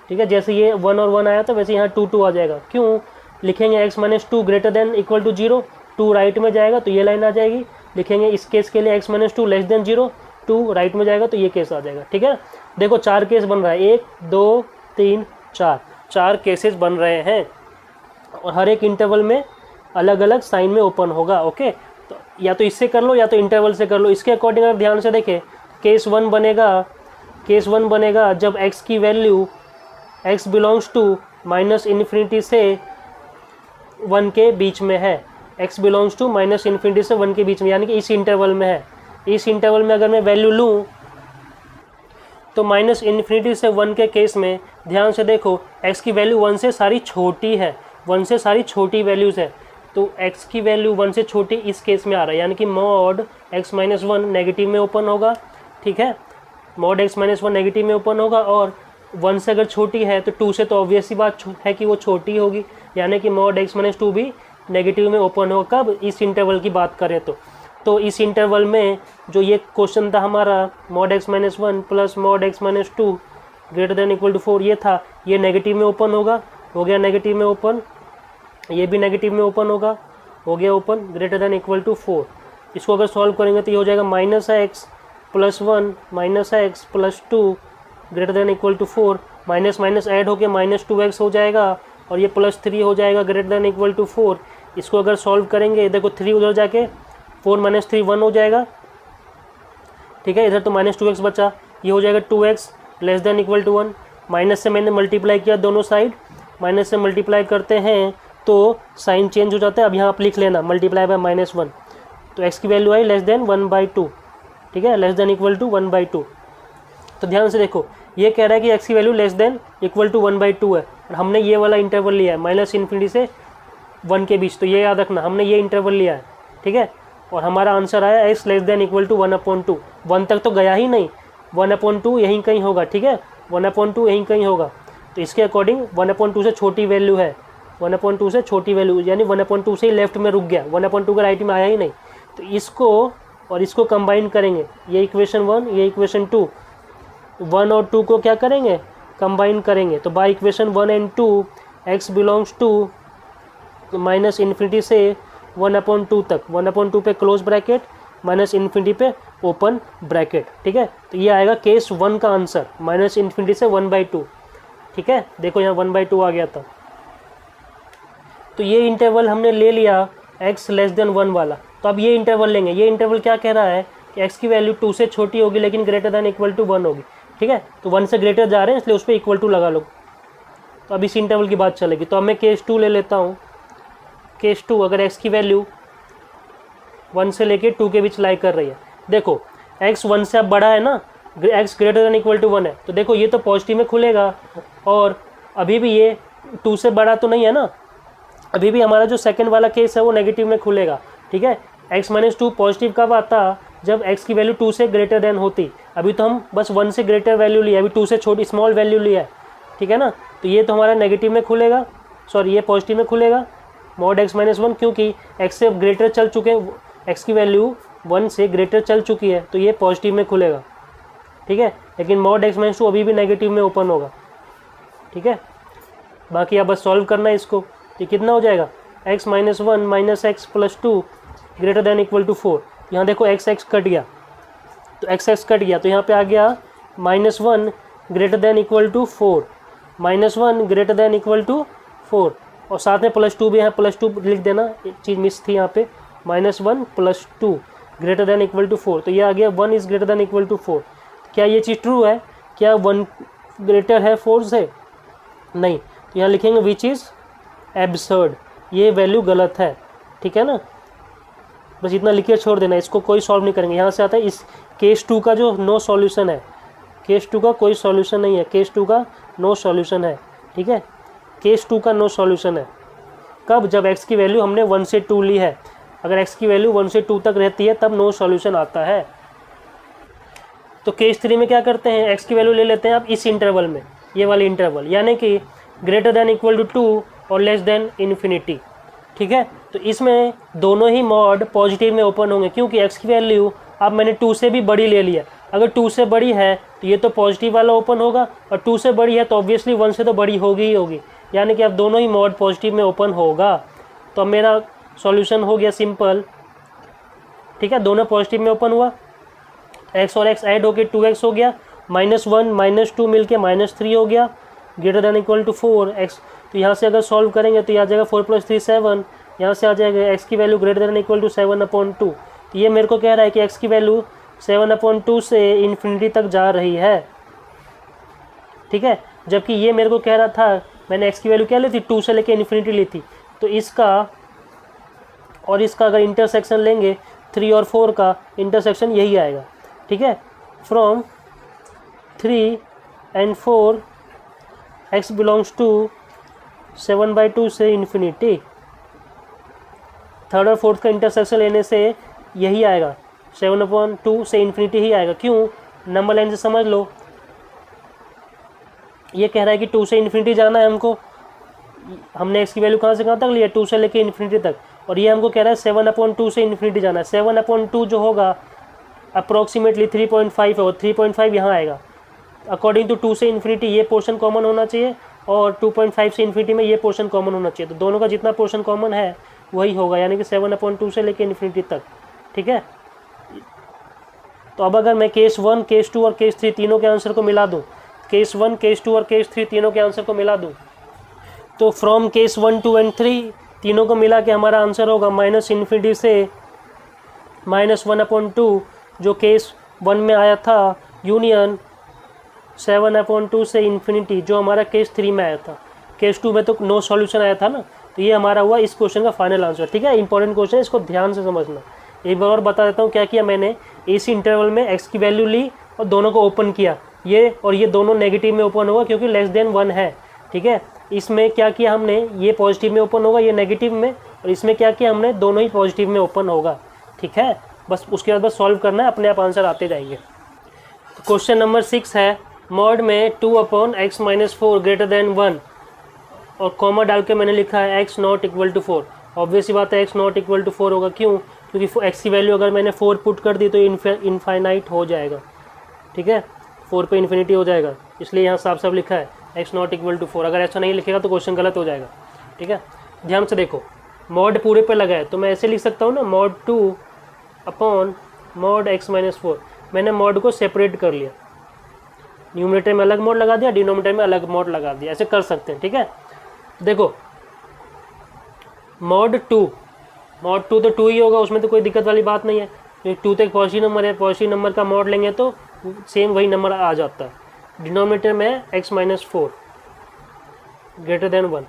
Speaker 1: ठीक है। जैसे ये 1 और 1 आया था वैसे यहाँ 2 आ जाएगा। क्यों लिखेंगे x-2 greater than equal to 0, 2 right में जाएगा तो ये लाइन आ जाएगी। लिखेंगे इस केस के लिए x-2 लेस देन 0, 2 राइट में जाएगा तो ये केस आ जाएगा, ठीक है। देखो 4 केस बन रहा है, 1 2 3 4 केसेस बन रहे हैं और हर एक इंटरवल में अलग अलग साइन में ओपन होगा। ओके, तो या तो इससे कर लो या तो इंटरवल से कर लो। इसके अकॉर्डिंग अगर ध्यान से देखें, केस 1 बनेगा जब x की वैल्यू x बिलोंग्स टू -∞ से 1 के बीच में है, x बिलोंग्स टू -∞ से 1 के बीच में, यानी कि इस इंटरवल में है। इस इंटरवल में अगर मैं वैल्यू लूँ तो -∞ से 1 के केस में ध्यान से देखो x की वैल्यू 1 से सारी छोटी है, 1 से सारी छोटी वैल्यूज़ है, तो x की वैल्यू 1 से छोटी इस केस में आ रहा है, यानी कि मॉड x-1 नेगेटिव में ओपन होगा, ठीक है। मॉड x-1 नेगेटिव में ओपन होगा और 1 से अगर छोटी है तो 2 से तो ऑब्वियस सी बात है कि वो छोटी होगी, यानी कि मॉड x-2 भी नेगेटिव में ओपन होगा। कब, इस इंटरवल की बात करें तो इस इंटरवल में जो ये क्वेश्चन था हमारा mod x-1 plus mod x-2 greater than equal to 4, ये था, ये नेगेटिव में ओपन होगा, हो गया नेगेटिव में ओपन, ये भी नेगेटिव में ओपन होगा, हो गया open, greater than equal to 4। इसको अगर सॉल्व करेंगे तो ये हो जाएगा -x + 1 -x + 2 greater than equal to 4, minus minus add होकर -2x हो जाएगा और ये +3 हो जाएगा ग्रेटर देन इक्वल टू 4। इसको अगर सॉल्व करेंगे, देखो 3 उधर जाके 4 - 3 1 हो जाएगा, ठीक है। इधर तो -2x बचा, ये हो जाएगा 2x less than equal to 1। Minus से मैंने मल्टीप्लाई किया दोनों साइड, माइनस से मल्टीप्लाई करते हैं तो साइन चेंज हो जाता है। अब यहाँ आप लिख लेना मल्टीप्लाई बाय -1, तो x की वैल्यू आई लेस देन 1/2, ठीक है, लेस देन इक्वल टू 1/2। तो ध्यान से देखो, ये कह रहा है कि x की value less than equal to 1/2 है और हमने ये वाला इंटरवल लिया है -∞ से 1 के बीच, तो ये याद रखना हमने ये इंटरवल लिया है, ठीक है। और हमारा आंसर आया x less than equal to 1/2। 1 तक तो गया ही नहीं, 1/2 यहीं कहीं होगा, ठीक है, 1/2 यहीं कहीं होगा। तो इसके अकॉर्डिंग 1/2 से छोटी वैल्यू है, 1/2 से छोटी वैल्यू, यानी 1/2 से ही लेफ्ट में रुक गया, 1/2 का राइट में आया ही नहीं। तो इसको और इसको कंबाइन करेंगे, ये इक्वेशन 1, ये इक्वेशन 2, 1 और 2 को क्या करेंगे, कंबाइन करेंगे। तो by equation 1 and 2 x belongs to -∞ से 1/2 तक, 1/2 पे क्लोज ब्रैकेट, -∞ पे ओपन ब्रैकेट, ठीक है। तो ये आएगा केस 1 का आंसर, -∞ से 1/2, ठीक है। देखो यहाँ 1/2 आ गया था। तो ये इंटरवल हमने ले लिया x लेस देन 1 वाला, तो अब ये इंटरवल लेंगे। ये इंटरवल क्या कह रहा है कि x की वैल्यू 2 से छोटी होगी लेकिन ग्रेटर देन इक्वल टू 1 होगी, ठीक है। तो 1 से ग्रेटर जा रहे हैं इसलिए उस पर इक्वल टू लगा लो। तो अब इस इंटरवल की बात चलेगी। तो अब मैं केस 2 ले लेता हूँ। केस 2 अगर x की वैल्यू 1 से लेके 2 के बीच लाई कर रही है, देखो x 1 से अब बड़ा है ना, x greater than equal to 1 है, तो देखो ये तो पॉजिटिव में खुलेगा और अभी भी ये 2 से बड़ा तो नहीं है ना, अभी भी हमारा जो सेकंड वाला केस है वो नेगेटिव में खुलेगा, ठीक है। x माइनस 2 पॉजिटिव कब आता, जब x की वैल्यू 2 से ग्रेटर देन होती। अभी तो हम बस 1 से ग्रेटर वैल्यू लिया, अभी 2 से छोटी स्मॉल वैल्यू लिया है, ठीक है ना। तो ये तो हमारा नेगेटिव में खुलेगा, सॉरी ये पॉजिटिव में खुलेगा मॉड x माइनस 1, क्योंकि x से ग्रेटर चल चुके हैं, x की वैल्यू 1 से ग्रेटर चल चुकी है तो ये पॉजिटिव में खुलेगा, ठीक है। लेकिन मॉड x माइनस 2 अभी भी नेगेटिव में ओपन होगा, ठीक है। बाकी आप बस सॉल्व करना है इसको। तो कितना हो जाएगा, x minus 1 minus x plus 2 greater than equal to 4। यहाँ देखो x कट गया, तो x कट गया, तो यहाँ पे आ गया -1 greater than equal to 4, -1 greater than equal to 4, और साथ में +2 भी है, +2 लिख देना, एक चीज़ मिस थी यहाँ पे, -1 + 2 ग्रेटर देन इक्वल टू 4। तो ये आ गया 1 is greater than equal to 4। क्या ये चीज़ ट्रू है, क्या 1 ग्रेटर है 4 से, नहीं। तो यहाँ लिखेंगे विच इज़ एब्सर्ड, ये वैल्यू गलत है, ठीक है ना। बस इतना लिख के छोड़ देना, इसको कोई सॉल्व नहीं करेंगे। यहाँ से आता है इस केस 2 का जो नो सॉल्यूशन है, केस 2 का कोई सॉल्यूशन नहीं है, केस 2 का नो सॉल्यूशन है, ठीक है। केस 2 का नो सॉल्यूशन है कब, जब x की वैल्यू हमने 1 से 2 ली है। अगर x की वैल्यू 1 से 2 तक रहती है तब नो सॉल्यूशन आता है। तो केस 3 में क्या करते हैं, x की वैल्यू ले लेते हैं आप इस इंटरवल में, ये वाली इंटरवल, यानी कि ग्रेटर देन इक्वल टू 2 और लेस देन इन्फिनिटी, ठीक है। तो इसमें दोनों ही मॉड पॉजिटिव में ओपन होंगे, क्योंकि x की वैल्यू अब मैंने 2 से भी बड़ी ले लिया। अगर 2 से बड़ी है तो ये तो पॉजिटिव वाला ओपन होगा, और 2 से बड़ी है तो ऑब्वियसली 1 से तो बड़ी होगी ही होगी, यानी कि अब दोनों ही मॉड पॉजिटिव में ओपन होगा। तो अब मेरा सॉल्यूशन हो गया सिंपल, ठीक है। दोनों पॉजिटिव में ओपन हुआ, x और x ऐड होके 2x हो गया, -1 -2 मिल के -3 हो गया, greater than equal to 4x। तो यहाँ से अगर सॉल्व करेंगे तो यहाँ आ जाएगा 4 + 3 7, यहाँ से आ जाएगा x की value greater than equal to 7/2। तो ये मेरे को कह रहा है कि x की वैल्यू 7/2 से इन्फिनिटी तक जा रही है, ठीक है। जबकि ये मेरे को कह रहा था, मैंने x की वैल्यू क्या ली थी, 2 से लेके इन्फिनिटी ली थी। तो इसका और इसका अगर इंटरसेक्शन लेंगे, 3 और 4 का इंटरसेक्शन यही आएगा, ठीक है। From 3 and 4 x belongs to 7/2 से इन्फिनिटी। थर्ड और फोर्थ का इंटरसेक्शन लेने से यही आएगा, 7/2 से इन्फिनिटी ही आएगा। क्यों, नंबर लाइन से समझ लो, ये कह रहा है कि 2 से इन्फिनिटी जाना है हमको, हमने x की वैल्यू कहाँ से कहाँ तक लिया, 2 से लेके इन्फिनिटी तक, और ये हमको कह रहा है 7/2 से इन्फिनिटी जाना है। 7/2 जो होगा अप्रॉक्सीमेटली 3.5 है, और 3.5 यहाँ आएगा। अकॉर्डिंग टू 2 से इन्फिनिटी ये पोर्शन कॉमन होना चाहिए, और 2.5 से इन्फिनिटी में ये पोर्शन कॉमन होना चाहिए। तो दोनों का जितना पोर्शन कॉमन है वही होगा, यानी कि 7/2 से लेके इन्फिनिटी तक, ठीक है। तो अब अगर मैं केस 1, केस 2 और केस 3 तीनों के आंसर को मिला दूँ, केस 1, केस 2 और केस 3 तीनों के आंसर को मिला दूँ, तो फ्रॉम केस 1, 2 एंड 3 तीनों को मिला के हमारा आंसर होगा -इन्फिनिटी से -1/2, जो केस 1 में आया था, यूनियन 7/2 से इन्फिनिटी, जो हमारा केस 3 में आया था। केस 2 में तो नो सॉल्यूशन आया था ना। तो ये हमारा हुआ इस क्वेश्चन का फाइनल आंसर, ठीक है। इंपॉर्टेंट क्वेश्चन है, इसको ध्यान से समझना। एक बार और बता देता हूँ क्या किया मैंने, इस इंटरवल में x की वैल्यू ली और दोनों को ओपन किया, ये और ये दोनों नेगेटिव में ओपन होगा क्योंकि लेस देन 1 है, ठीक है। इसमें क्या किया हमने, ये पॉजिटिव में ओपन होगा, ये नेगेटिव में, और इसमें क्या किया हमने, दोनों ही पॉजिटिव में ओपन होगा, ठीक है। बस उसके बाद बस सॉल्व करना है, अपने आप आंसर आते जाएंगे। क्वेश्चन नंबर 6 है, मॉड में 2/x - 4 ग्रेटर देन 1, और कॉमा डाल के मैंने लिखा है x not equal to 4। Obvious ही बात है x नॉट इक्वल टू 4 होगा, क्यों, क्योंकि x की वैल्यू अगर मैंने 4 पुट कर दी तो इनफाइनाइट हो जाएगा, ठीक है, 4 पे इन्फिनिटी हो जाएगा, इसलिए यहाँ साफ साफ लिखा है x नॉट इक्वल टू 4। अगर ऐसा नहीं लिखेगा तो क्वेश्चन गलत हो जाएगा, ठीक है। ध्यान से देखो, मॉड पूरे पे लगा है तो मैं ऐसे लिख सकता हूँ ना, mod 2/mod x - 4। मैंने मॉड को सेपरेट कर लिया, न्यूमरेटर में अलग मॉड लगा दिया, डिनोमिनेटर में अलग मॉड लगा दिया, ऐसे कर सकते हैं, ठीक है। देखो मॉड टू तो टू ही होगा, उसमें तो कोई दिक्कत वाली बात नहीं है, क्योंकि टू तो एक पॉजिटिव नंबर है, पॉजिटिव नंबर का मॉड लेंगे तो सेम वही नंबर आ जाता है। डिनोमिनेटर में x माइनस 4 ग्रेटर देन 1,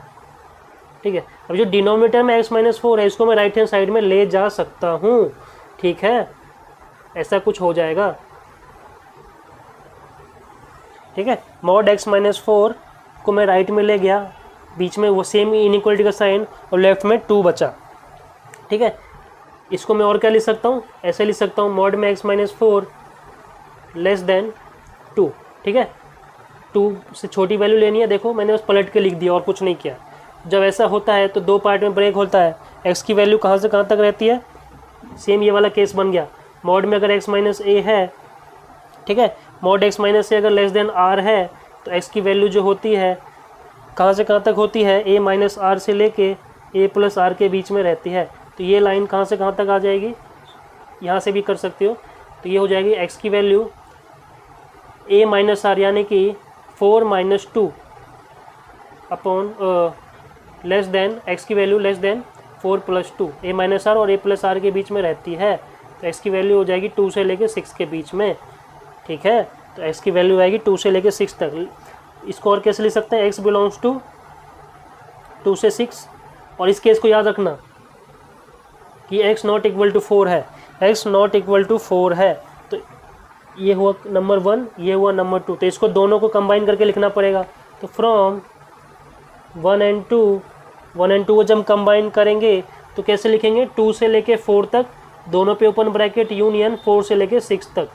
Speaker 1: ठीक है। अब जो डिनोमिनेटर में x माइनस 4 है इसको मैं राइट हैंड साइड में ले जा सकता हूँ, ठीक है, ऐसा कुछ हो जाएगा, ठीक है। मॉड x माइनस 4 को मैं राइट में ले गया, बीच में वो सेम इनइक्वालिटी का साइन और लेफ्ट में 2 बचा, ठीक है। इसको मैं और क्या लिख सकता हूँ, ऐसे लिख सकता हूँ मॉड में x माइनस 4 लेस देन 2, ठीक है। 2 से छोटी वैल्यू लेनी है, देखो मैंने बस पलट के लिख दिया और कुछ नहीं किया। जब ऐसा होता है तो दो पार्ट में ब्रेक होता है, x की वैल्यू कहाँ से कहाँ तक रहती है, सेम ये वाला केस बन गया। मॉड में अगर x माइनस a है, ठीक है, मॉड x माइनस a अगर लेस देन r है तो x की वैल्यू जो होती है कहाँ से कहाँ तक होती है, a माइनस r से लेके a प्लस r के बीच में रहती है। तो ये लाइन कहाँ से कहाँ तक आ जाएगी, यहाँ से भी कर सकते हो, तो ये हो जाएगी x की वैल्यू a माइनस r यानी कि 4 minus 2 upon less than x की value less then 4 plus 2, a minus r और a प्लस r के बीच में रहती है, तो x की वैल्यू हो जाएगी 2 से लेके 6 के बीच में, ठीक है। तो x की वैल्यू आएगी 2 से लेके 6 तक। इसको और कैसे लिख सकते हैं, x बिलोंग्स टू 2 से 6, और इस केस को याद रखना कि x नॉट इक्वल टू 4 है, x नॉट इक्वल टू 4 है, तो ये हुआ नंबर 1, ये हुआ नंबर 2, तो इसको दोनों को कंबाइन करके लिखना पड़ेगा। तो फ्रॉम 1 एंड 2 को जब कंबाइन करेंगे तो कैसे लिखेंगे, 2 से लेके 4 तक दोनों पे ओपन ब्रैकेट यूनियन 4 से लेके 6 तक,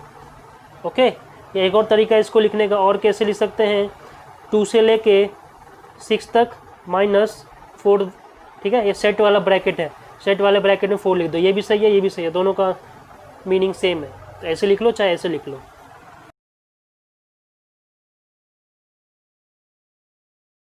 Speaker 1: ओके। ये एक और तरीका है इसको लिखने का, और कैसे लिख सकते हैं, 2 से लेके 6 तक माइनस 4, ठीक है, ये सेट वाला ब्रैकेट है, सेट वाले ब्रैकेट में 4 लिख दो, ये भी सही है, ये भी सही है, दोनों का मीनिंग सेम है। तो ऐसे लिख लो चाहे ऐसे लिख लो।